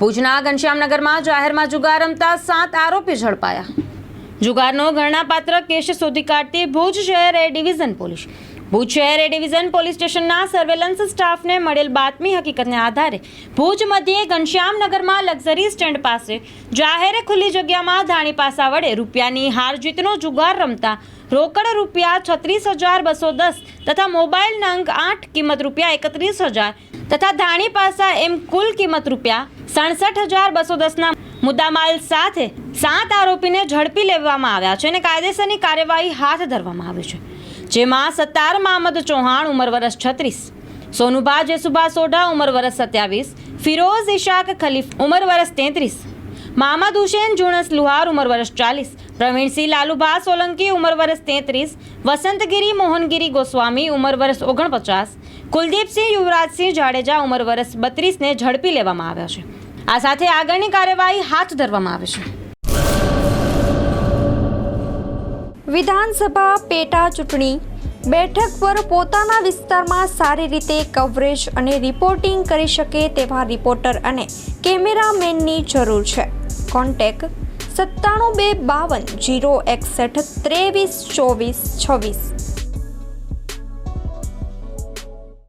ભુજના ઘનશ્યામનગરમાં જાહેરમાં જુગાર રમતા 7 આરોપી ઝડપાયા। જુગારનો ગણનાપાત્ર કેસ શોધી કાઢતી ભુજ શહેર એ ડિવિઝન પોલીસ ભુજ શહેર એ ડિવિઝન પોલીસ સ્ટેશનના સર્વેલન્સ સ્ટાફને મળેલ બાતમી હકીકતને આધારે ભુજ મધ્યે ઘનશ્યામનગરમાં લક્ઝરી સ્ટેન્ડ પાસે જાહેર ખુલ્લી જગ્યામાં ધાણી પાસા વડે રૂપિયાની હાર જીતનો જુગાર રમતા રોકડ રૂપિયા 36,210 તથા મોબાઈલ નંગ 8 કિંમત રૂપિયા 31,000 તથા ધાણી પાસા એમ કુલ કિંમત રૂપિયા 67,210ના મુદ્દામાલ સાથે 7 આરોપીને ઝડપી લેવામાં આવ્યા છે અને કાયદેસરની કાર્યવાહી હાથ ધરવામાં આવી છે, જેમાં સત્તાર મહમદ ચૌહાણ ઉંમર વર્ષ 36, સોનુભા જેસુભા સોઢા ઉંમર વર્ષ 27, ફિરોઝ ઇશાક ખલીફ ઉંમર વર્ષ 33, મહમદ હુસેન જુણસ લુહાર ઉંમર વર્ષ 40, પ્રવીણસિંહ લાલુભા સોલંકી ઉંમર વર્ષ 33, વસંતગીરી મોહનગીરી ગોસ્વામી ઉંમર વર્ષ 49, કુલદીપસિંહ યુવરાજસિંહ જાડેજા ઉંમર વર્ષ 32ને ઝડપી લેવામાં આવ્યા છે। આ સાથે આગળની કાર્યવાહી હાથ ધરવામાં આવે છે। વિધાનસભા પેટા ચૂંટણી બેઠક પર પોતાના વિસ્તારમાં સારી રીતે કવરેજ અને રિપોર્ટિંગ કરી શકે તેવા રિપોર્ટર અને કેમેરામેનની જરૂર છે। કોન્ટેક્ટ 97 252 061 23 24 26।